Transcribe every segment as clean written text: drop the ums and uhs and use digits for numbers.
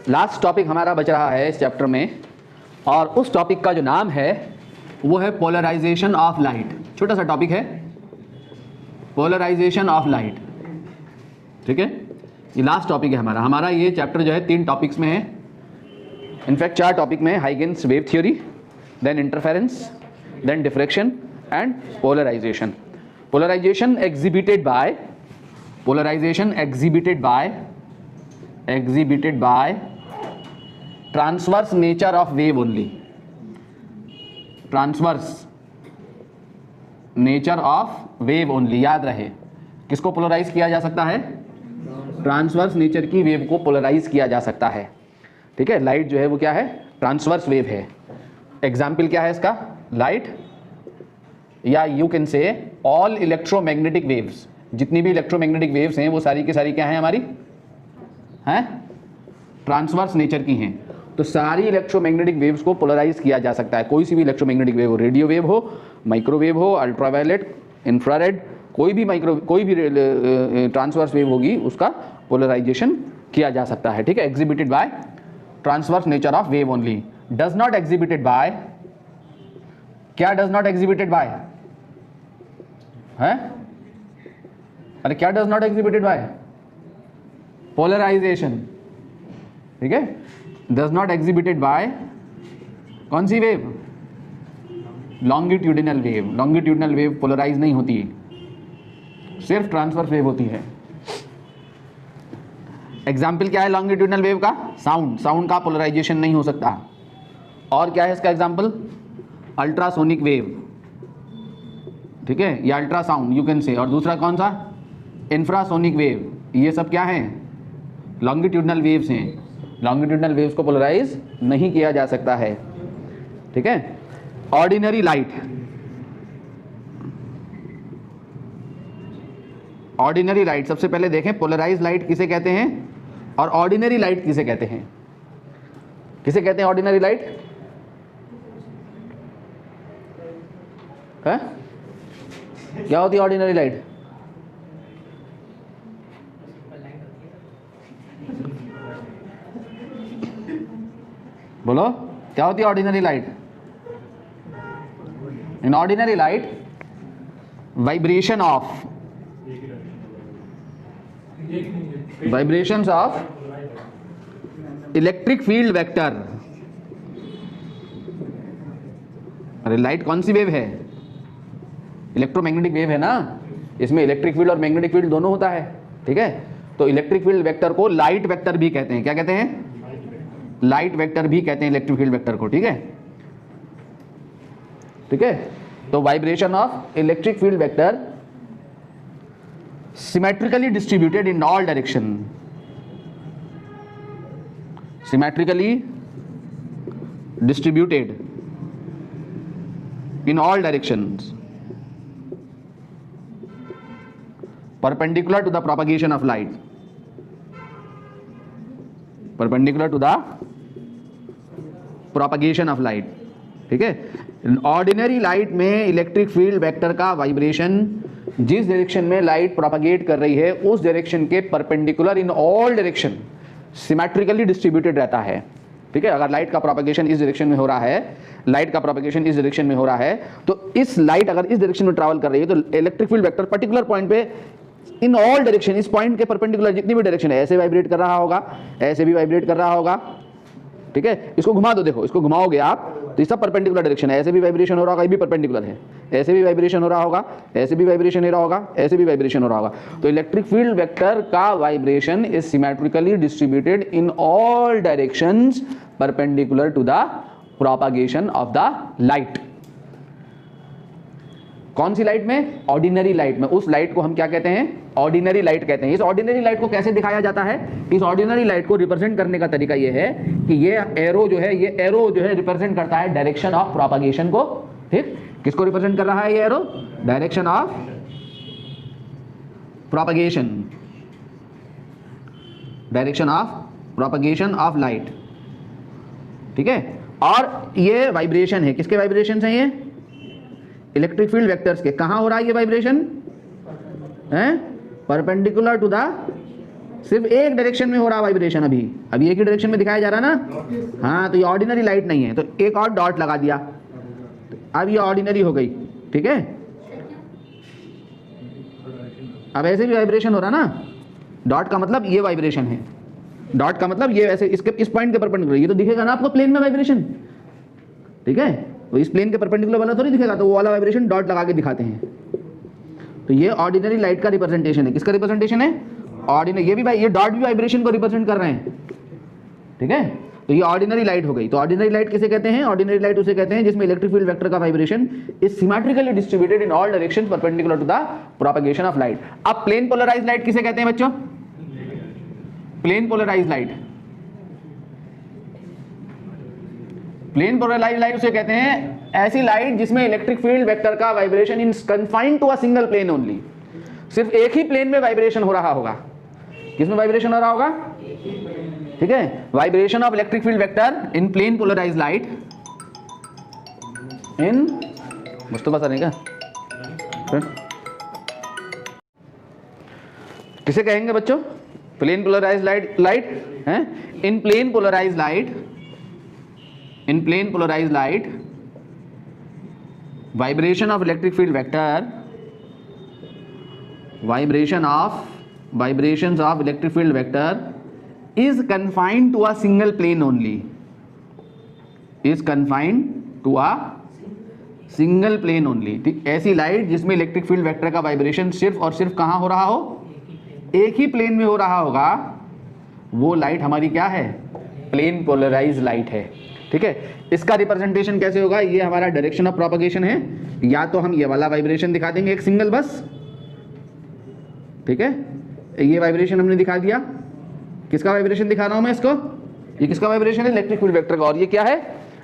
Last topic हमारा बच रहा है इस चैप्टर में, और उस टॉपिक का जो नाम है वो है पोलराइजेशन ऑफ लाइट। छोटा सा टॉपिक है, पोलराइजेशन ऑफ लाइट। ठीक है, ये लास्ट टॉपिक है हमारा ये चैप्टर जो है 3 टॉपिक्स में है, इनफैक्ट 4 टॉपिक में है। Huygens wave theory, then interference, then diffraction and polarisation. Polarisation exhibited by transverse nature of wave only. Transverse nature of wave only, याद रहे किसको पोलराइज किया जा सकता है? ट्रांसवर्स नेचर की वेव को पोलराइज किया जा सकता है। ठीक है, लाइट जो है वो क्या है? ट्रांसवर्स वेव है। एग्जाम्पल क्या है इसका? लाइट, या you can say all electromagnetic waves. जितनी भी इलेक्ट्रोमैग्नेटिक वेव्स हैं वो सारी की सारी क्या हैं हमारी? हैं ट्रांसवर्स नेचर की हैं। तो सारी इलेक्ट्रोमैग्नेटिक वेव्स को पोलराइज किया जा सकता है। कोई सी भी इलेक्ट्रोमैग्नेटिक वेव हो, रेडियो वेव हो, माइक्रोवेव हो, अल्ट्रावायलेट, इंफ्रारेड, कोई भी ट्रांसवर्स वेव होगी उसका पोलराइजेशन किया जा सकता है। ठीक है, exhibited by transverse nature of wave only. Does not exhibited by, क्या डज नॉट एग्जिबिटेड बाय है? अरे क्या does not exhibited by? Polarisation. ठीक है, डज नॉट एग्जिबिटेड बाय कौन सी wave? Longitudinal wave. Longitudinal wave polarise नहीं होती, सिर्फ ट्रांसवर्स वेव होती है। एग्जाम्पल क्या है लॉन्गिट्यूडिनल वेव का? साउंड। साउंड का पोलराइजेशन नहीं हो सकता। और क्या है इसका एग्जाम्पल? Ultrasonic wave. ठीक है, या अल्ट्रासाउंड यू कैन से। और दूसरा कौन सा? Infrasonic wave. ये सब क्या है? लॉन्गिट्यूडिनल वेव्स हैं। लॉन्गिट्यूडिनल वेव्स को पोलराइज नहीं किया जा सकता है। ठीक है, ऑर्डिनरी लाइट। ऑर्डिनरी लाइट सबसे पहले देखें, पोलराइज लाइट किसे कहते हैं और ऑर्डिनरी लाइट किसे कहते हैं? किसे कहते हैं ऑर्डिनरी लाइट? है क्या होती है ऑर्डिनरी लाइट? बोलो, क्या होती है ordinary light? In ordinary light vibrations of electric field vector. अरे लाइट कौन सी वेव है? इलेक्ट्रोमैग्नेटिक वेव है ना, इसमें इलेक्ट्रिक फील्ड और मैग्नेटिक फील्ड दोनों होता है। ठीक है, तो इलेक्ट्रिक फील्ड वेक्टर को लाइट वेक्टर भी कहते हैं। क्या कहते हैं? लाइट वेक्टर भी कहते हैं इलेक्ट्रिक फील्ड वेक्टर को। ठीक है, ठीक है, तो vibration of electric field vector symmetrically distributed in all direction. Symmetrically distributed in all directions, perpendicular to the propagation of light, perpendicular to the propagation of light। ठीक है, ऑर्डिनरी लाइट में electric field vector का vibration जिस direction में light propagate कर रही है उस डायरेक्शन के perpendicular in all direction symmetrically distributed रहता है। ठीक है, अगर लाइट का प्रोपागेशन इस डायरेक्शन में हो रहा है, लाइट का प्रोपगेशन इस डायरेक्शन में हो रहा है, तो इस लाइट अगर इस डायरेक्शन में ट्रैवल कर रही है तो electric field vector particular point पे इन ऑल डायरेक्शन, इस पॉइंट के परपेंडिकुलर जितनी भी डायरेक्शन है, ऐसे वाइब्रेट कर रहा होगा, ऐसे भी वाइब्रेट कर रहा होगा। ठीक है, इसको घुमा दो, देखो इसको घुमाओगे आप तो ये सब परपेंडिकुलर डायरेक्शन है। ऐसे भी वाइब्रेशन हो रहा होगा, ये भी परपेंडिकुलर है। ऐसे भी वाइब्रेशन हो रहा होगा, ऐसे भी वाइब्रेशन हो रहा होगा, ऐसे भी वाइब्रेशन हो रहा होगा। तो इलेक्ट्रिक फील्ड वेक्टर का vibration is symmetrically distributed in all directions perpendicular to the propagation of the light. कौन सी लाइट में? ऑर्डिनरी लाइट में। उस लाइट को हम क्या कहते हैं? ऑर्डिनरी लाइट कहते हैं। इस ऑर्डिनरी लाइट को कैसे दिखाया जाता है? इस ऑर्डिनरी लाइट को रिप्रेजेंट करने का तरीका यह है कि ये एरो जो है रिप्रेजेंट करता है डायरेक्शन ऑफ प्रोपागेशन को। ठीक, किसको रिप्रेजेंट कर रहा है ये arrow? Direction of propagation, direction of propagation of light. ठीक है, और ये वाइब्रेशन है, किसके वाइब्रेशन है? ये इलेक्ट्रिक फील्ड वेक्टर्स के। कहां हो रहा है ये वाइब्रेशन? परपेंडिकुलर टू द सिर्फ एक डायरेक्शन में हो रहा वाइब्रेशन, अभी एक ही डायरेक्शन में दिखाया जा रहा ना। हाँ, तो ये ऑर्डिनरी लाइट नहीं है, तो एक और डॉट लगा दिया, अब ये ऑर्डिनरी हो गई। ठीक है, अब ऐसे भी वाइब्रेशन हो रहा ना, डॉट का मतलब ये वाइब्रेशन है, डॉट का मतलब ये ऐसे इसके इस पॉइंट के परपेंडिकुलर, ये तो दिखेगा ना आपको प्लेन में वाइब्रेशन। ठीक है, तो इस प्लेन के परपेंडिकुलर वाला थोड़ी दिखेगा, तो वो वाला वाइब्रेशन डॉट लगा के दिखाते हैं। तो ये ऑर्डिनरी लाइट का रिप्रेजेंटेशन है। किसका रिप्रेजेंटेशन है? ऑर्डिनरी। ये भी भाई, ये डॉट भी वाइब्रेशन को रिप्रेजेंट कर रहे हैं। ठीक है, तो ये ऑर्डिनरी लाइट हो गई। तो ऑर्डिनरी लाइट किसे कहते हैं? ऑर्डिनरी लाइट उसे कहते हैं जिसमें इलेक्ट्रिक फील्ड वेक्टर का vibration is symmetrically distributed in all directions perpendicular to the propagation of light. अब प्लेन पोलराइज्ड लाइट किसे कहते हैं बच्चों? Plane polarised light, plane polarised light उसे कहते हैं ऐसी लाइट जिसमें इलेक्ट्रिक फील्ड वेक्टर का vibration in confined to a single plane only. सिर्फ एक ही प्लेन में वाइब्रेशन हो रहा होगा। किसमें वाइब्रेशन हो रहा होगा? ठीक है, vibration of electric field vector in plane polarised light in Mustafa sir क्या किसे कहेंगे बच्चों? प्लेन पोलराइज्ड लाइट है। In plane polarised light vibration of electric field vector, vibrations of electric field vector is confined to a single plane only, is confined to a single plane only। ठीक, ऐसी light जिसमें electric field vector का vibration सिर्फ और सिर्फ कहाँ हो रहा हो? एक ही प्लेन में हो रहा होगा, वो लाइट हमारी क्या है? प्लेन पोलराइज्ड लाइट है। ठीक है, इसका रिप्रेजेंटेशन कैसे होगा? ये हमारा डायरेक्शन ऑफ प्रोपगेशन है। या तो हम ये वाला वाइब्रेशन दिखा देंगे एक सिंगल बस, ठीक है, ये वाइब्रेशन हमने दिखा दिया। किसका वाइब्रेशन दिखा रहा हूं मैं इसको? ये किसका वाइब्रेशन है? इलेक्ट्रिक फील्ड वेक्टर का। और ये क्या है?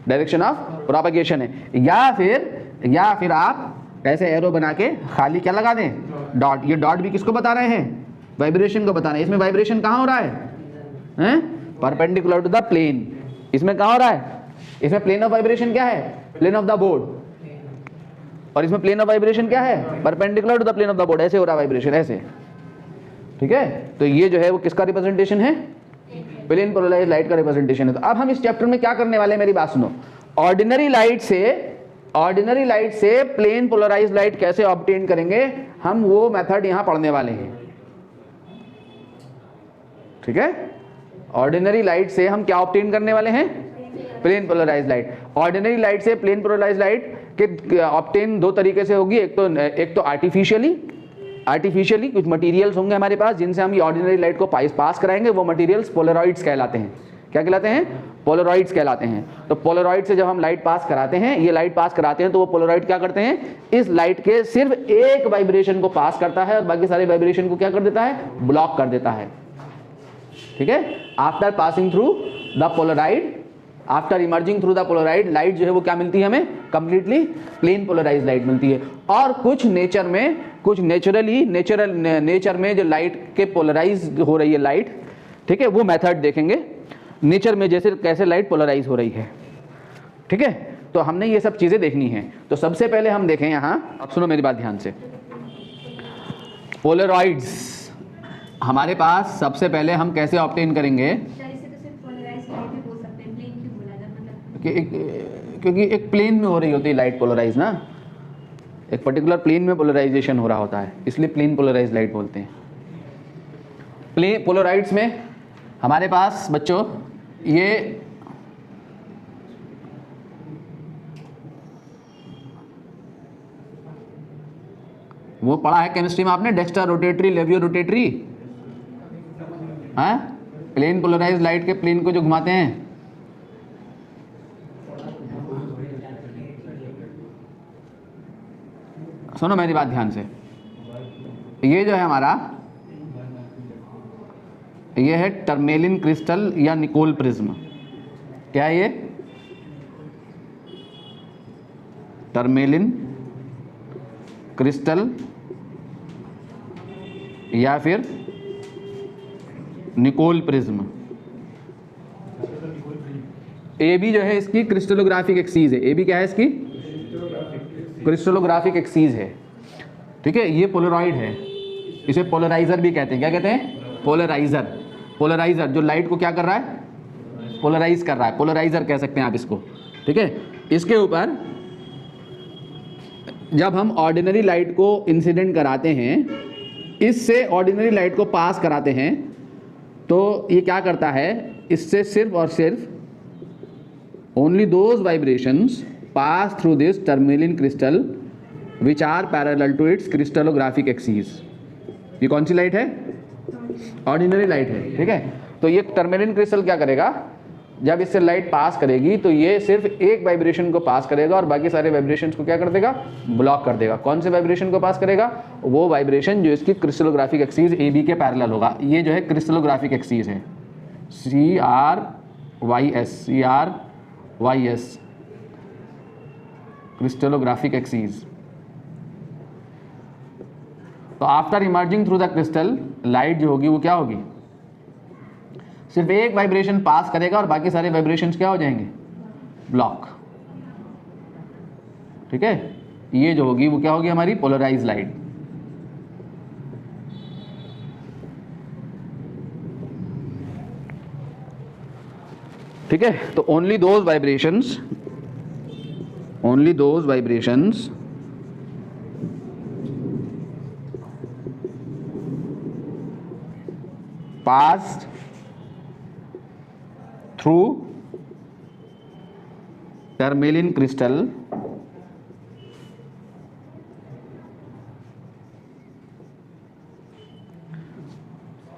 डायरेक्शन ऑफ प्रोपगेशन है। या फिर आप ऐसे एरो बना के खाली क्या लगा दें? डॉट। ये डॉट भी किसको बता रहे हैं? वाइब्रेशन को बता रहे हैं। इसमें वाइब्रेशन कहाँ हो रहा है? Perpendicular to the plane. इसमें कहाँ हो रहा है? इसमें प्लेन ऑफ वाइब्रेशन क्या है? Plane of the board. और इसमें प्लेन ऑफ वाइब्रेशन क्या है? Perpendicular to the plane of the board. ऐसे हो रहा है वाइब्रेशन, ऐसे। ठीक है, तो ये जो है वो किसका रिप्रेजेंटेशन है? प्लेन पोलराइज्ड लाइट का रिप्रेजेंटेशन है। तो अब हम इस चैप्टर में क्या करने वाले हैं, मेरी बात सुनो। ऑर्डिनरी लाइट से प्लेन पोलराइज्ड लाइट कैसे ऑब्टेन करेंगे, हम वो मेथड यहां पढ़ने वाले हैं। ठीक है, ऑर्डिनरी लाइट से हम क्या ऑब्टेन करने वाले हैं? Plane polarised light. Ordinary light से प्लेन पोलराइज्ड लाइट के ऑब्टेन दो तरीके से होगी। एक तो आर्टिफिशियली कुछ मटेरियल्स होंगे हमारे पास जिनसे हम ये ऑर्डिनरी लाइट को पास कराएंगे। वो मटेरियल्स पोलरॉइड्स कहलाते हैं। क्या कहलाते हैं? पोलरॉइड्स कहलाते हैं। तो पोलरॉइड से जब हम लाइट पास कराते हैं, ये लाइट पास कराते हैं, तो वो पोलरॉइड क्या करते हैं? इस लाइट के सिर्फ एक वाइब्रेशन को पास करता है और बाकी सारे वाइब्रेशन को क्या कर देता है? ब्लॉक कर देता है। ठीक है, after passing through the Polaroid, after emerging through the Polaroid, light जो है वो क्या मिलती है हमें? कंप्लीटली प्लेन पोलराइज्ड लाइट मिलती है। और कुछ नेचर में जो लाइट के पोलराइज हो रही है लाइट, ठीक है, वो मेथड देखेंगे नेचर में, जैसे कैसे लाइट पोलराइज हो रही है। ठीक है, तो हमने ये सब चीजें देखनी है। तो सबसे पहले हम देखें यहां, अब सुनो मेरी बात ध्यान से। पोलरॉइड्स हमारे पास सबसे पहले हम कैसे ऑब्टेन करेंगे? क्योंकि एक प्लेन में हो रही होती है लाइट पोलराइज ना, एक पर्टिकुलर प्लेन में पोलराइजेशन हो रहा होता है, इसलिए प्लेन पोलराइज लाइट बोलते हैं। प्लेन पोलराइड्स में हमारे पास बच्चों ये वो पढ़ा है केमिस्ट्री में आपने, डेक्स्टर रोटेटरी, लेवियो रोटेटरी। हाँ, प्लेन पोलराइज लाइट के प्लेन को जो घुमाते हैं, सुनो मेरी बात ध्यान से। ये जो है हमारा, ये है टर्मेलिन क्रिस्टल या निकोल प्रिज्म। क्या है ये? टर्मेलिन क्रिस्टल या फिर निकोल प्रिज्म। ए बी जो है इसकी क्रिस्टलोग्राफिक एक्सीज है। ए बी क्या है इसकी? क्रिस्टलोग्राफिक एक्सीज है। ठीक है, ये पोलरॉइड है, इसे पोलराइजर भी कहते हैं। क्या कहते हैं? पोलराइजर, पोलराइजर जो लाइट को क्या कर रहा है, पोलराइज कर रहा है, पोलराइजर कह सकते हैं आप इसको, ठीक है। इसके ऊपर जब हम ऑर्डिनरी लाइट को इंसिडेंट कराते हैं, इससे ऑर्डिनरी लाइट को पास कराते हैं, तो ये क्या करता है, इससे सिर्फ और सिर्फ only those vibrations pass through this tourmaline crystal which are parallel to its crystallographic axis. ये कौन सी लाइट है, ऑर्डिनरी लाइट है, ठीक है। तो ये टर्मेलिन क्रिस्टल क्या करेगा, जब इससे लाइट पास करेगी तो ये सिर्फ एक वाइब्रेशन को पास करेगा और बाकी सारे वाइब्रेशंस को क्या कर देगा, ब्लॉक कर देगा। कौन से वाइब्रेशन को पास करेगा, वो वाइब्रेशन जो इसकी क्रिस्टलोग्राफिक एक्सीस ए बी के पैरेलल होगा। ये जो है क्रिस्टलोग्राफिक एक्सीस है, CRYS, क्रिस्टलोग्राफिक एक्सीस। तो after emerging through the crystal, light जो होगी वो क्या होगी, सिर्फ एक वाइब्रेशन पास करेगा और बाकी सारे वाइब्रेशंस क्या हो जाएंगे, ब्लॉक, ठीक है। ये जो होगी वो क्या होगी, हमारी पोलराइज लाइट। ठीक है। तो only those vibrations passed through tourmaline crystal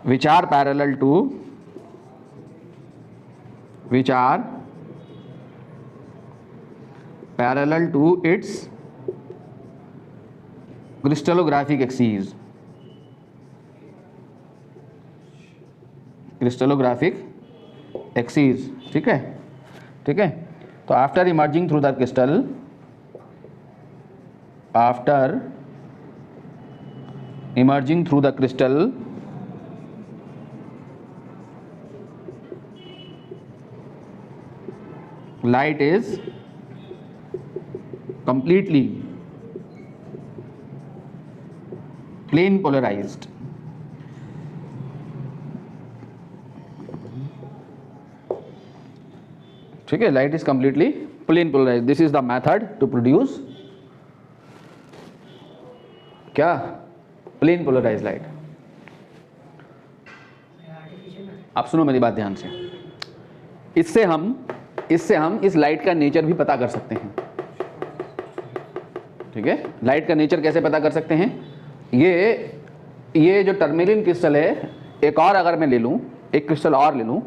which are parallel to its crystallographic axes, crystallographic axes, ठीक है, ठीक है। तो after emerging through the crystal, light is completely plane polarized। ठीक है, light is completely plane polarized. This is the method to produce क्या, plane polarised light. आप सुनो मेरी बात ध्यान से, इससे हम इस लाइट का नेचर भी पता कर सकते हैं, ठीक है। लाइट का नेचर कैसे पता कर सकते हैं, ये जो टर्मेलिन क्रिस्टल है, एक और अगर मैं ले लूं, एक क्रिस्टल और ले लूं,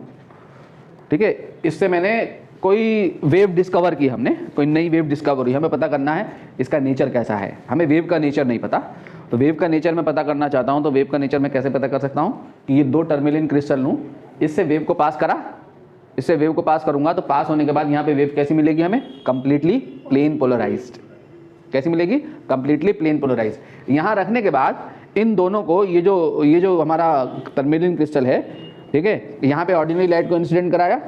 ठीक है, इससे मैंने कोई वेव डिस्कवर की, हमने कोई नई वेव डिस्कवर हुई, हमें पता करना है इसका नेचर कैसा है। हमें वेव का नेचर नहीं पता, तो वेव का नेचर मैं पता करना चाहता हूं, तो वेव का नेचर मैं कैसे पता कर सकता हूं कि ये दो टर्मेलिन क्रिस्टल लूं, इससे वेव को पास करा, इससे वेव को पास करूंगा तो पास होने के बाद यहाँ पे वेव कैसी मिलेगी हमें, कंप्लीटली प्लेन पोलराइज्ड। कैसी मिलेगी, कंप्लीटली प्लेन पोलराइज्ड। यहाँ रखने के बाद इन दोनों को, ये जो हमारा टर्मेलिन क्रिस्टल है, ठीक है, यहाँ पे ऑर्डिनरी लाइट को इंसिडेंट कराया,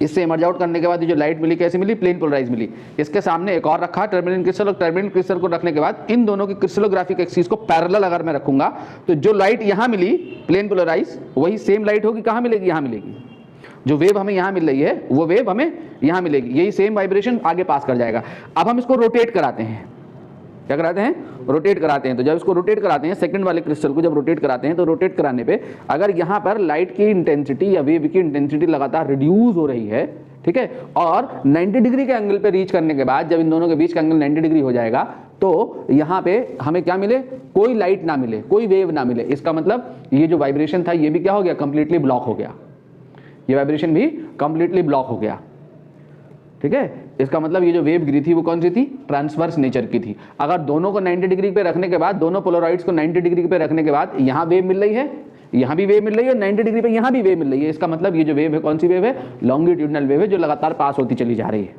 इससे इमर्ज आउट करने के बाद ये जो लाइट मिली कैसी मिली, प्लेन पोलराइज मिली। इसके सामने एक और रखा टर्मेलिन क्रिस्टल, और टर्मेलिन क्रिस्टल को रखने के बाद इन दोनों की क्रिस्टलोग्राफिक एक्सिस को पैरेलल अगर मैं रखूंगा तो जो लाइट यहाँ मिली प्लेन पोलराइज, वही सेम लाइट होगी कहाँ मिलेगी, यहाँ मिलेगी। जो वेव हमें यहाँ मिल रही है वो वेव हमें यहाँ मिलेगी, यही सेम वाइब्रेशन आगे पास कर जाएगा। अब हम इसको रोटेट कराते हैं, क्या कराते हैं, रोटेट कराते हैं। तो जब इसको रोटेट कराते हैं, सेकंड वाले क्रिस्टल को जब रोटेट कराते हैं, तो रोटेट कराने पे अगर यहाँ पर लाइट की इंटेंसिटी या वेव की इंटेंसिटी लगातार रिड्यूस हो रही है, ठीक है, और 90 डिग्री के एंगल पे रीच करने के बाद जब इन दोनों के बीच का एंगल 90 डिग्री हो जाएगा, तो यहाँ पे हमें क्या मिले, कोई लाइट ना मिले, कोई वेव ना मिले। इसका मतलब ये जो वाइब्रेशन था ये भी क्या हो गया, कंप्लीटली ब्लॉक हो गया, ये वाइब्रेशन भी कंप्लीटली ब्लॉक हो गया, ठीक है। इसका मतलब ये जो वेव गिरी थी वो कौन सी थी, ट्रांसवर्स नेचर की थी। अगर दोनों को 90 डिग्री पे रखने के बाद, दोनों पोलराइड्स को 90 डिग्री पे रखने के बाद यहाँ वेव मिल रही है, यहाँ भी वेव मिल रही है, 90 डिग्री पे यहाँ भी वेव मिल रही है, इसका मतलब ये जो वेव है कौन सी वेव है, लॉन्गिट्यूडनल वेव है, जो लगातार पास होती चली जा रही है,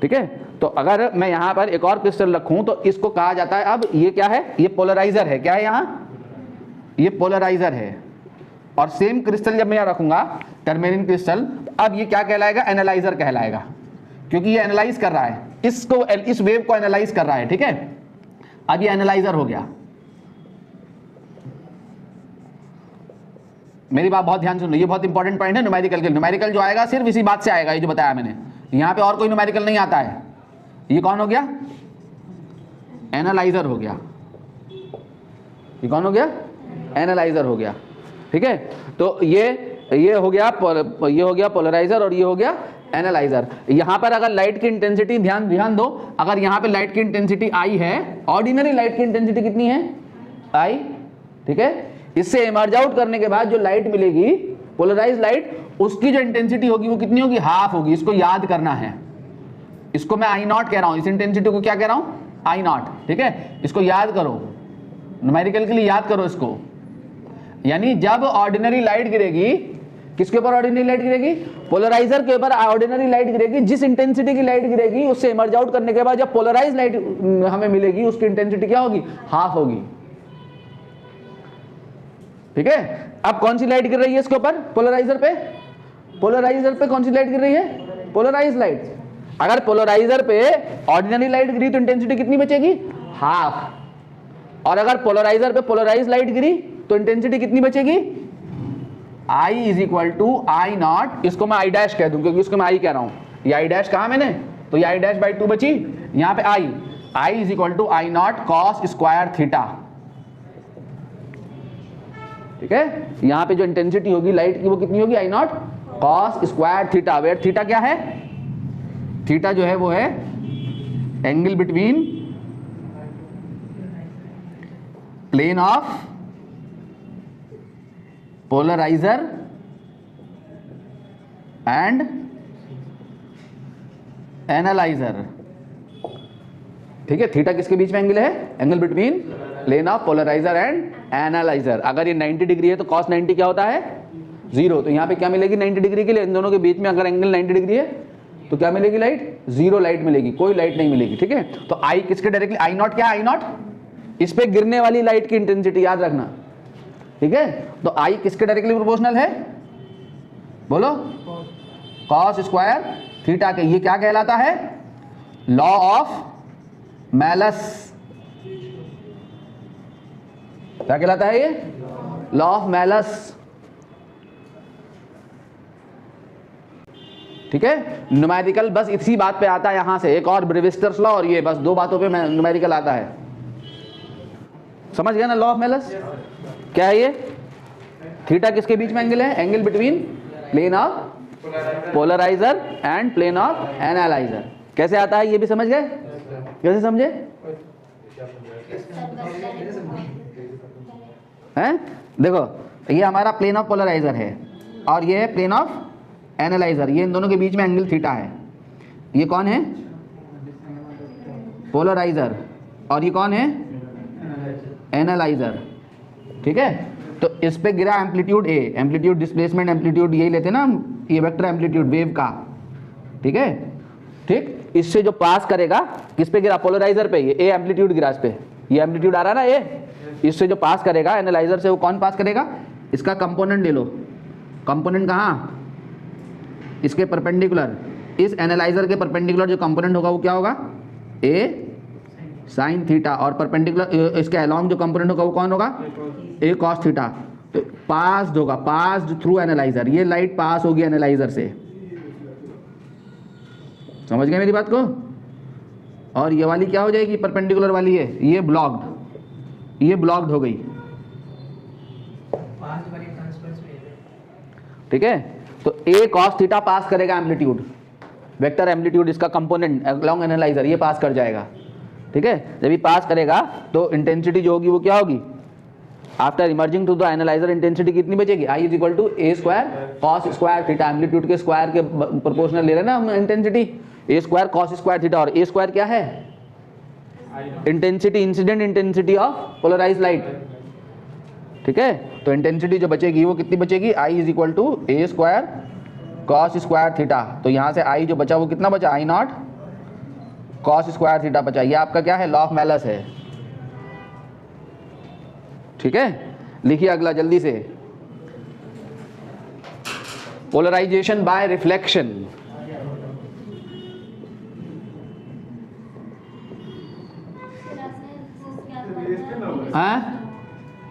ठीक है। तो अगर मैं यहाँ पर एक और क्रिस्टल रखूं तो इसको कहा जाता है, अब ये क्या है, ये पोलराइजर है, क्या है यहाँ, ये पोलराइजर है। और सेम क्रिस्टल जब मैं यहाँ रखूंगा टर्मेलिन क्रिस्टल, अब ये क्या कहलाएगा, एनालाइजर कहलाएगा, क्योंकि ये एनालाइज कर रहा है इसको, इस वेव को एनालाइज कर रहा है, ठीक है। अब ये एनालाइजर हो गया, मेरी बात बहुत ध्यान सुन लो, ये बहुत इंपॉर्टेंट पॉइंट है न्यूमेरिकल के। न्यूमेरिकल जो आएगा सिर्फ इसी बात से आएगा, ये जो बताया मैंने, यहाँ पे और कोई न्यूमेरिकल नहीं आता है। ये कौन हो गया? एनालाइजर हो गया। ये कौन हो गया? एनालाइजर हो गया। ठीक है, तो ये हो गया पोलराइजर और ये हो गया एनालाइजर। यहाँ पर अगर लाइट की इंटेंसिटी, ध्यान दो, अगर यहाँ पे लाइट की इंटेंसिटी आई है, ऑर्डिनरी लाइट की इंटेंसिटी कितनी है? आई। ठीक है, इससे इमर्ज आउट करने के बाद जो लाइट मिलेगी, पोलराइज लाइट, उसकी जो इंटेंसिटी होगी वो कितनी होगी? हाफ होगी। इसको याद करना है, इसको मैं आई नॉट कह रहा हूं, इस इंटेंसिटी को क्या कह रहा हूं? आई नॉट। ठीक है, इसको याद करो, न्यूमेरिकल के लिए याद करो इसको। यानी जब ऑर्डिनरी लाइट गिरेगी, किसके ऊपर ऑर्डिनरी लाइट गिरेगी? पोलराइजर के ऊपर ऑर्डिनरी लाइट गिरेगी। जिस इंटेंसिटी की लाइट गिरेगी उससे इमर्ज आउट करने के बाद जब पोलराइज लाइट हमें मिलेगी, उसकी इंटेंसिटी क्या होगी? हाफ होगी। ठीक है, अब कौन सी लाइट गिर रही है इसके ऊपर? पोलराइजर पे। पोलराइजर पे कौन सी लाइट गिर रही है? Polarized light. अगर पोलराइजर पे ऑर्डिनरी लाइट गिरी तो इंटेंसिटी कितनी बचेगी? हाफ। और अगर पोलराइजर पे पोलराइज लाइट गिरी तो इंटेंसिटी कितनी बचेगी? I is equal to I nought, इसको मैं आई डैश कह दूं क्योंकि इसको मैं आई कह रहा हूं। ये आई डैश कहा मैंने, तो ये आई डैश बाई 2 बची, यहां पे I is equal to I naught cos square theta. ठीक है, यहां पे जो इंटेंसिटी होगी लाइट की वो कितनी होगी? I naught cos square theta. Where theta क्या है? थीटा जो है वो है angle between plane of polariser and analyser. ठीक है, थीटा किसके बीच में एंगल है? Angle between plane of polariser and analyser. अगर ये 90 डिग्री है तो cos 90 क्या होता है? 0। तो यहाँ पे क्या मिलेगी 90 डिग्री के लिए? इन दोनों के बीच में अगर एंगल 90 डिग्री है तो क्या मिलेगी? लाइट। 0 लाइट मिलेगी, कोई लाइट नहीं मिलेगी। ठीक है, तो आई किसके डायरेक्टली? आई नॉट क्या? आई नॉट इस पे गिरने वाली लाइट की इंटेंसिटी, याद रखना। ठीक है, तो आई किसके डायरेक्टली प्रोपोर्शनल है? बोलो। कॉस स्क्वायर थीटा के। ये क्या कहलाता है? Law of malleus. क्या कहलाता है ये? Law of malleus. ठीक है, न्यूमेरिकल बस इसी बात पे आता है यहां से। एक और ब्रेविस्टर्स लॉ और ये, बस 2 बातों पे न्यूमेरिकल आता है। समझ गया ना लॉ ऑफ मैलस? क्या है ये? थीटा किसके बीच में एंगल है? Angle between plane of polariser and plane of analyser. कैसे आता है ये भी समझ गए? कैसे समझे हैं? देखो, ये हमारा प्लेन ऑफ पोलराइजर है और ये है प्लेन ऑफ एनालाइजर। ये इन दोनों के बीच में एंगल थीटा है। ये कौन है? पोलराइजर। और ये कौन है? एनालाइजर। ठीक है, तो इस पे गिरा एम्पलीट्यूड ए, एम्पलीट्यूड डिस्प्लेसमेंट एम्पलीट्यूड यही लेते हैं ना हम, ये वेक्टर एम्पलीट्यूड वेव का। ठीक है, ठीक, इससे जो पास करेगा, किस पे गिरा? पोलराइजर पे। ये ए एम्पलीट्यूड गिरा इस पे, ये एम्पलीट्यूड आ रहा है ना ए, इससे जो पास करेगा एनालाइजर से, वो कौन पास करेगा? इसका कंपोनेंट ले लो। कंपोनेंट कहाँ? इसके परपेंडिकुलर, इस एनालाइजर के परपेंडिकुलर जो कंपोनेंट होगा वो क्या होगा? ए साइन थीटा। और परपेंडिकुलर इसके अलोंग जो कंपोनेंट होगा वो कौन होगा? ए कॉस थीटा। तो पास्ड होगा, पास्ड थ्रू एनालाइजर। ये लाइट पास होगी एनालाइजर से। समझ गए मेरी बात को? और ये वाली क्या हो जाएगी? परपेंडिकुलर वाली है, ये ब्लॉक्ड, ये ब्लॉक्ड हो गई। ठीक है, तो ए कॉस थीटा पास करेगा एम्पलीट्यूड, वेक्टर एम्पलीट्यूड, इसका कंपोनेंट अलोंग एनालाइजर, ये पास कर जाएगा। ठीक है, जब ये पास करेगा तो इंटेंसिटी जो होगी वो क्या होगी? After emerging to the analyser intensity कितनी बचेगी? I is equal to a square cos square theta. Amplitude के स्क्वायर के प्रोपोर्शनल ले रहे हैं ना हम intensity, a square cos square theta. और ए स्क्वायर क्या है? Intensity, incident intensity of polarise light. ठीक है, तो इंटेंसिटी जो बचेगी वो कितनी बचेगी? I is equal to a square cos square theta. तो यहां से आई जो बचा वो कितना बचा? आई नॉट कॉस स्क्वायर थीटा बचा। ये आपका क्या है? लॉ ऑफ मैलस है। ठीक है, लिखिए अगला जल्दी से। Polarisation by reflection.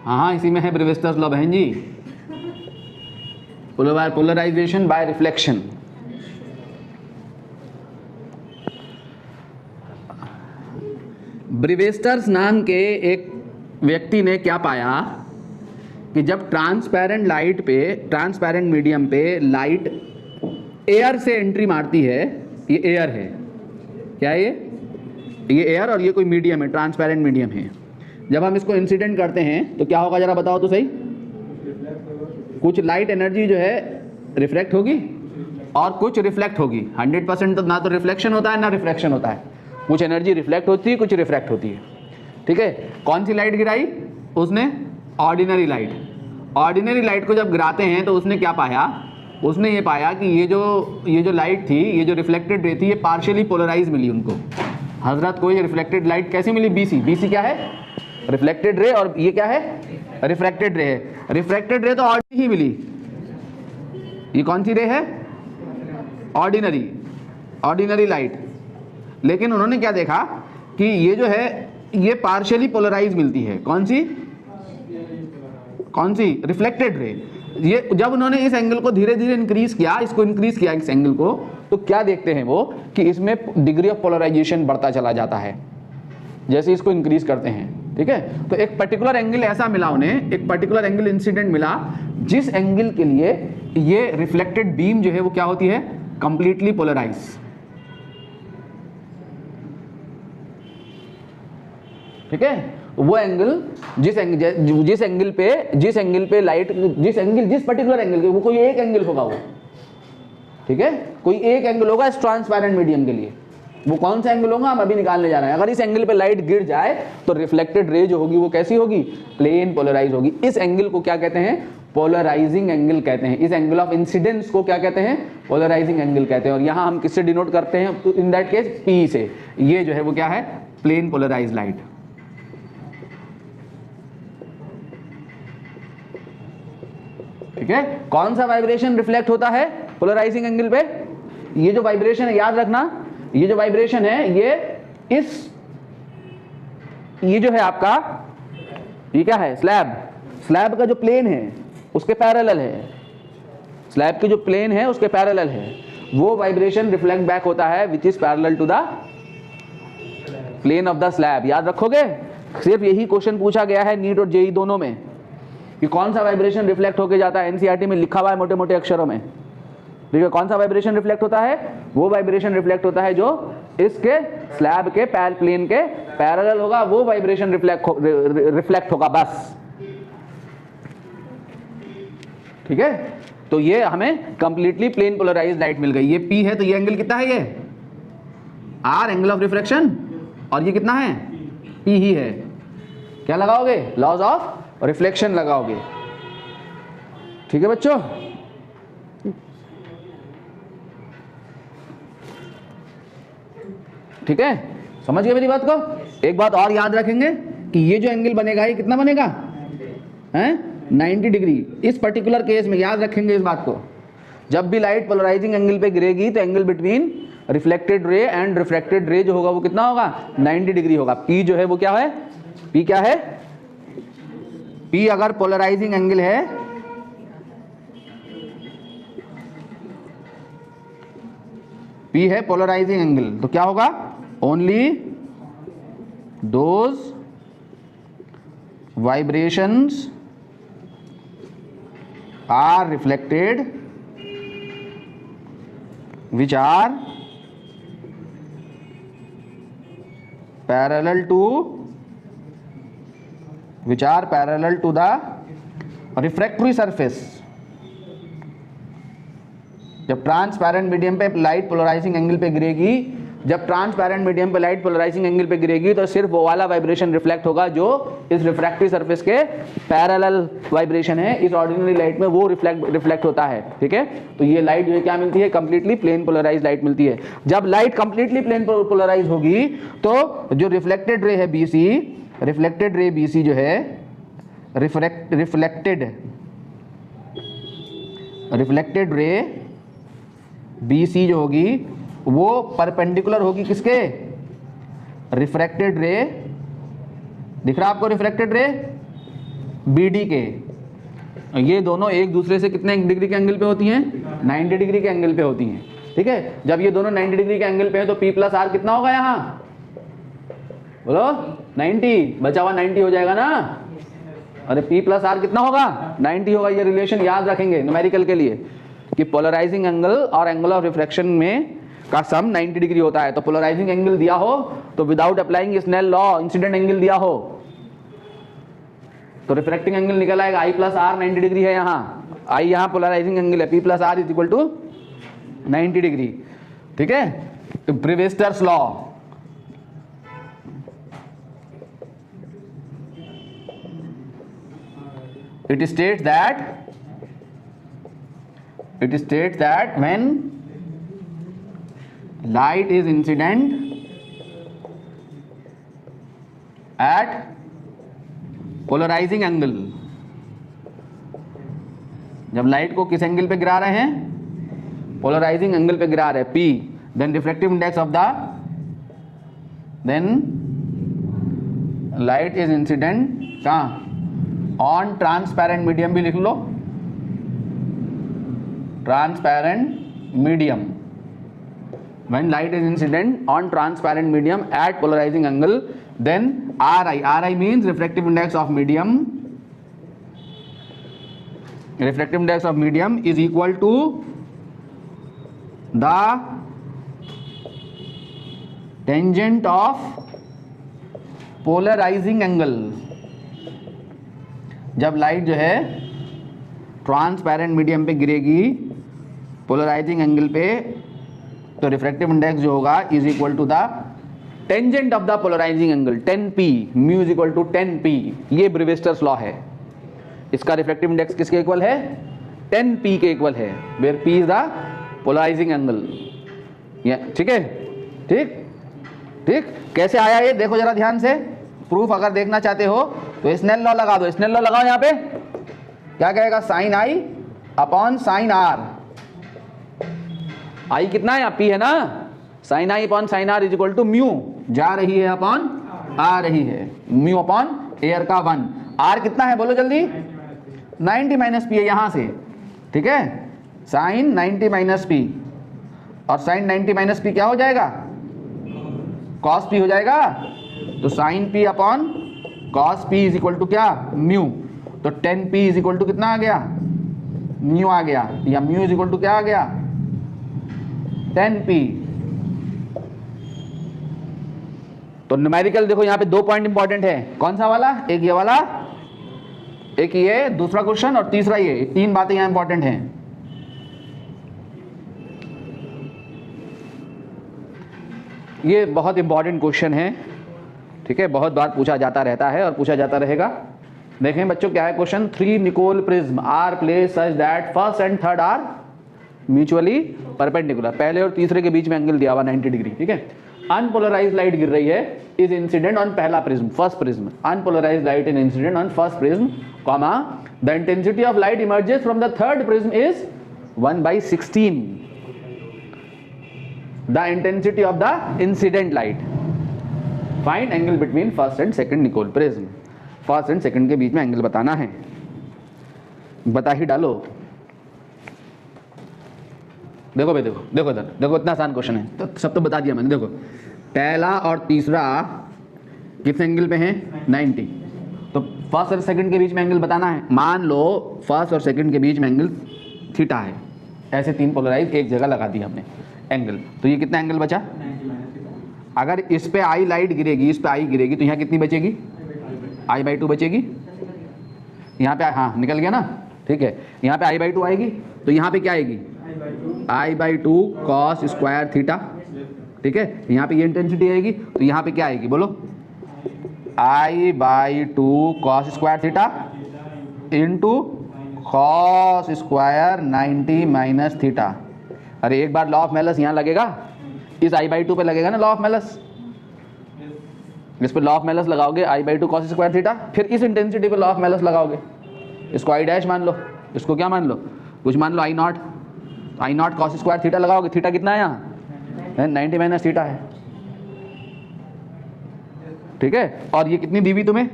हाँ, इसी में है ब्रेविस्टर्स लॉ बहन जी। Polarisation by reflection. ब्रिवेस्टर्स नाम के एक व्यक्ति ने क्या पाया कि जब ट्रांसपेरेंट मीडियम पे लाइट एयर से एंट्री मारती है, ये एयर है, क्या है ये एयर, और ये कोई मीडियम है, ट्रांसपेरेंट मीडियम है। जब हम इसको इंसिडेंट करते हैं तो क्या होगा, जरा बताओ तो सही। कुछ लाइट एनर्जी जो है रिफ्लेक्ट होगी और कुछ रिफ्लेक्ट होगी। 100% तो ना तो रिफ्लेक्शन होता है ना रिफ्रैक्शन होता है, कुछ एनर्जी रिफ्लेक्ट होती है, कुछ रिफ्रैक्ट होती है। ठीक है, कौन सी लाइट गिराई उसने? Ordinary light. ऑर्डिनरी लाइट को जब गिराते हैं तो उसने क्या पाया? उसने ये पाया कि ये जो लाइट थी, ये जो रिफ्लेक्टेड रे थी, ये पार्शियली पोलराइज मिली उनको। हजरत को ये रिफ्लेक्टेड लाइट कैसी मिली? बीसी। बीसी क्या है? रिफ्लेक्टेड रे, और ये क्या है? रिफ्रैक्टेड रे है। रिफ्रैक्टेड रे तो ऑर्डिनरी ही मिली। ये कौन सी रे है? Ordinary light. लेकिन उन्होंने क्या देखा कि ये जो है ये पार्शियली पोलराइज मिलती है। कौन सी? Reflected ray. ये जब उन्होंने इस एंगल को धीरे धीरे इंक्रीज किया, इसको इंक्रीज किया इस एंगल को, तो क्या देखते हैं वो कि इसमें डिग्री ऑफ पोलराइजेशन बढ़ता चला जाता है जैसे इसको इंक्रीज करते हैं। ठीक है, तो एक पर्टिकुलर एंगल ऐसा मिला उन्हें, एक पर्टिकुलर एंगल इंसिडेंट मिला जिस एंगल के लिए ये रिफ्लेक्टेड बीम जो है वो क्या होती है? Completely polarized. ठीक है, वो एंगल जिस एंगल पे लाइट, जिस पर्टिकुलर एंगल, वो कोई एक एंगल होगा वो। ठीक है, कोई एक एंगल होगा इस ट्रांसपेरेंट मीडियम के लिए। वो कौन सा एंगल होगा हम अभी निकालने जा रहे हैं। अगर इस एंगल पे लाइट गिर जाए तो रिफ्लेक्टेड रे जो होगी वो कैसी होगी? प्लेन पोलराइज होगी। इस एंगल को क्या कहते हैं? पोलराइजिंग एंगल कहते हैं। इस एंगल ऑफ इंसिडेंस को क्या कहते हैं? पोलराइजिंग एंगल कहते हैं। और यहां हम किससे डिनोट करते हैं? तो इन दैट केस पी से। ये जो है वो क्या है? Plane polarized light. ठीक है, कौन सा वाइब्रेशन रिफ्लेक्ट होता है पोलराइजिंग एंगल पे? ये जो वाइब्रेशन है, याद रखना, ये जो वाइब्रेशन है ये जो है आपका, ये क्या है? स्लैब का जो प्लेन है उसके पैरेलल है। स्लैब की जो प्लेन है उसके पैरेलल है, वो वाइब्रेशन रिफ्लेक्ट बैक होता है which is parallel to the plane of the slab. याद रखोगे, सिर्फ यही क्वेश्चन पूछा गया है नीट और जेई दोनों में कि कौन सा वाइब्रेशन रिफ्लेक्ट होके जाता है। एनसीईआरटी में लिखा हुआ है मोटे मोटे अक्षरों में। ठीक है, कौन सा वाइब्रेशन रिफ्लेक्ट होता है? वो वाइब्रेशन रिफ्लेक्ट होता है जो इसके स्लैब के प्लेन के पैरेलल होगा, वो वाइब्रेशन रिफ्लेक्ट होगा बस। ठीक है, तो ये हमें कंप्लीटली प्लेन पोलराइज्ड लाइट मिल गई। ये P है तो ये एंगल कितना है? ये R, एंगल ऑफ रिफ्रैक्शन, और ये कितना है? P ही है। क्या लगाओगे? लॉज ऑफ रिफ्लेक्शन लगाओगे। ठीक है बच्चों, ठीक है, समझ गए मेरी बात को। एक बात और याद रखेंगे कि ये जो एंगल बनेगा ये कितना बनेगा? हैं 90 डिग्री। इस पर्टिकुलर केस में याद रखेंगे इस बात को, जब भी लाइट पोलराइजिंग एंगल पे गिरेगी तो angle between reflected ray and refracted रे जो होगा वो कितना होगा? 90 डिग्री होगा। P जो है वो क्या है? P क्या है? P अगर पोलराइजिंग एंगल है, P है पोलराइजिंग एंगल, तो क्या होगा? Only those vibrations are reflected which are parallel to the refractory surface। जब ट्रांसपेरेंट मीडियम पे लाइट पोलराइजिंग एंगल पे गिरेगी, तो सिर्फ वो वाला वाइब्रेशन रिफ्लेक्ट होगा जो इस रिफ्रैक्टरी सरफेस के पैरेलल वाइब्रेशन है। इस ऑर्डिनरी लाइट में वो रिफ्लेक्ट होता है। ठीक है, तो ये लाइट जो है क्या मिलती है? कंप्लीटली प्लेन पोलराइज लाइट मिलती है। जब लाइट कंप्लीटली प्लेन पोलराइज होगी तो जो रिफ्लेक्टेड रे है BC जो है रिफ्लेक्टेड रे BC जो होगी वो परपेंडिकुलर होगी किसके? रिफ्रैक्टेड रे, दिख रहा आपको रिफ्रैक्टेड रे? BD के। ये दोनों एक दूसरे से कितने डिग्री के एंगल पे होती हैं? 90 डिग्री के एंगल पे होती हैं। ठीक है, जब ये दोनों 90 डिग्री के एंगल पे हैं तो P प्लस R कितना होगा यहाँ? बोलो 90, बचा हुआ 90 हो जाएगा ना। अरे P प्लस R कितना होगा? 90 होगा। ये रिलेशन याद रखेंगे न्यूमेरिकल के लिए कि पोलराइजिंग एंगल और एंगल ऑफ रिफ्रैक्शन में का सम 90 डिग्री होता है। तो पोलराइजिंग एंगल दिया हो तो without applying Snell law incident angle दिया हो तो रिफ्रैक्टिंग एंगल निकल आएगा I प्लस R 90 डिग्री है यहाँ, I यहाँ पोलराइजिंग एंगल है, P plus R is equal to 90 degree. ठीक है, तो Brewster's law, it states that when light is incident at polarizing angle, जब लाइट को किस एंगल पे गिरा रहे हैं? पोलराइजिंग एंगल पे गिरा रहे हैं P, then reflective index of the, then light is incident कहाँ? ऑन ट्रांसपेरेंट मीडियम भी लिख लो, transparent medium, when light is incident on transparent medium at polarising angle, then RI means reflective index of medium, reflective index of medium is equal to the tangent of polarising angle. जब light जो है transparent medium पे गिरेगी polarising angle पे तो refractive index जो होगा is equal to the tangent of the polarizing angle 10p, mu is equal to 10p। ये ब्रेविस्टर्स लॉ है। इसका रिफ्रैक्टिव इंडेक्स किसके इक्वल है? 10p के इक्वल है, where p is the polarizing angle. ठीक है, ठीक ठीक। कैसे आया ये देखो जरा ध्यान से। प्रूफ अगर देखना चाहते हो तो स्नेल लॉ लगा दो, स्नेल लॉ लगाओ। यहाँ पे क्या कहेगा? Sine I upon sine R। I कितना है? P है ना। Sine I upon sine R is equal to mu, जा रही है अपॉन आ रही है, म्यू अपॉन एयर का 1। R कितना है बोलो जल्दी? 90 माइनस P है यहाँ से। ठीक है, साइन 90 माइनस P, और साइन 90 माइनस P क्या हो जाएगा? कॉस P हो जाएगा। तो sine P upon cos P is equal to क्या? म्यू। तो 10p इज इक्वल टू कितना आ गया? म्यू आ गया, या म्यू इज इक्वल टू क्या आ गया? 10p। तो न्यूमेरिकल देखो यहाँ पे 2 पॉइंट इंपॉर्टेंट है। कौन सा वाला? एक ये वाला, एक ये दूसरा क्वेश्चन, और तीसरा ये। 3 बातें यहाँ इंपॉर्टेंट हैं। ये बहुत इंपॉर्टेंट क्वेश्चन है। ठीक है, बहुत बार पूछा जाता रहता है और पूछा जाता रहेगा। देखें बच्चों क्या है question. 3 Nicol prism are placed such that first and third are mutually perpendicular. पहले और तीसरे के बीच में एंगल दिया हुआ 90 डिग्री। ठीक है, अनपोलराइज्ड लाइट गिर रही है इज इंसिडेंट ऑन पहला prism, first prism. Unpolarized light in incident on first prism, comma the intensity of light emerges from the third prism is 1/16 the intensity of the incident light. Find angle between first and second Nicol prism. First and second के बीच में angle बताना है, बता ही डालो। देखो भाई, देखो देखो इधर देखो, इतना आसान क्वेश्चन है तो सब तो बता दिया मैंने। देखो पहला और तीसरा किस एंगल पे हैं? 90। तो फर्स्ट और सेकंड के बीच में एंगल बताना है। मान लो फर्स्ट और सेकंड के बीच में एंगल थीटा है। ऐसे 3 पोलराइज एक जगह लगा दी हमने एंगल। तो ये कितना एंगल बचा? अगर इस पे आई लाइट गिरेगी, इस पे आई गिरेगी, तो यहाँ कितनी बचेगी? I/2 बचेगी। यहाँ पे हाँ निकल गया ना। ठीक है, यहाँ पे I/2 आएगी, तो यहाँ पे क्या आएगी? I/2 cos square theta. ठीक है, यहाँ पे ये इंटेंसिटी आएगी, तो यहाँ पे क्या आएगी बोलो? I/2 cos square theta into cos square 90 minus theta. अरे एक बार लॉ ऑफ मेलस यहाँ लगेगा, इस I/2 पे लगेगा ना लॉ ऑफ मेलस। इस पे लॉ ऑफ मेलस लगाओगे I/2 cos स्क्वायर थीटा, फिर इस इंटेंसिटी पे लॉ ऑफ मेलस लगाओगे। इसको I डैश मान लो, इसको क्या मान लो? कुछ मान लो I0 cos स्क्वायर थीटा लगाओगे। थीटा कितना है यहाँ? 90 माइनस थीटा है। ठीक है, और ये कितनी दी हुई तुम्हें?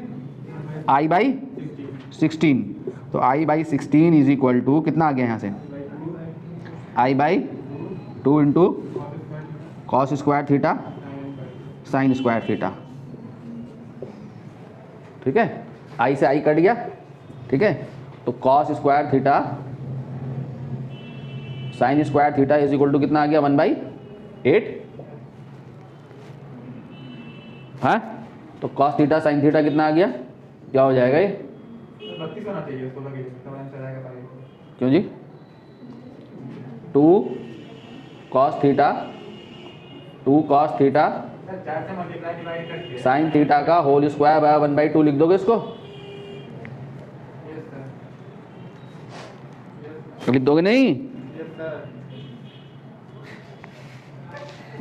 I/16। तो I by 16 is equal to कितना आ गया यहाँ से, I by 2 into cos square theta sine square theta. ठीक है, आई से आई कट गया। ठीक है, तो cos square theta sine square theta is equal to कितना आ गया 1/8। हाँ, तो कॉस थीटा साइन थीटा कितना आ गया, क्या हो जाएगा ये 32 होना चाहिए उसको, लगे तो आंसर आ जाएगा। क्यों जी, 2 कॉस थीटा 4 से मल्टीप्लाई डिवाइड करके साइन थीटा का होल स्क्वायर बाय 1/2 लिख दोगे इसको, यस तो लिख दोगे नहीं, सर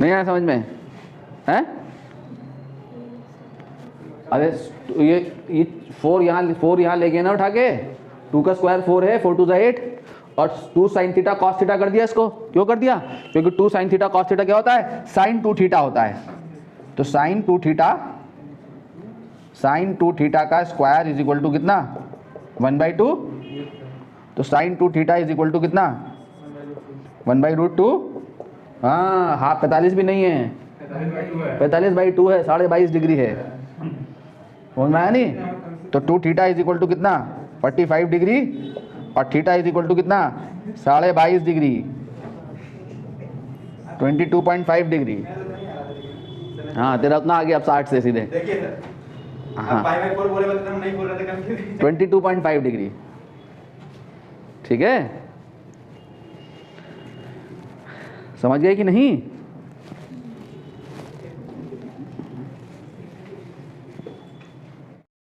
नहीं आया समझ में है? अरे ये 4 यहाँ ले गए ना उठा के, 2 का स्क्वायर 4 है, 4 2 ज़ा 8 और 2 साइन थीटा कॉस थीटा कर दिया इसको। क्यों कर दिया, क्योंकि 2 साइन थीटा कॉस थीटा क्या होता है, साइन 2 थीटा होता है। तो साइन 2 थीटा का स्क्वायर इज इक्वल टू कितना 1/2। तो sine 2 theta is equal to कितना 1/√2। हाँ, हाफ 45 भी नहीं है, 45/2 है, 22.5 डिग्री है। समझ में आया नहीं? तो 2 थीटा इज इक्वल टू कितना 45 डिग्री और थीटा इज इक्वल टू कितना 22.5 डिग्री, 22.5 डिग्री। हाँ, तेरा उतना आ गया अब 60 से सीधे। देखिए सर, हाँ, 5/4 बोले तो हम नहीं बोल रहे थे कभी। 22.5 डिग्री। ठीक है, समझ गए कि नहीं?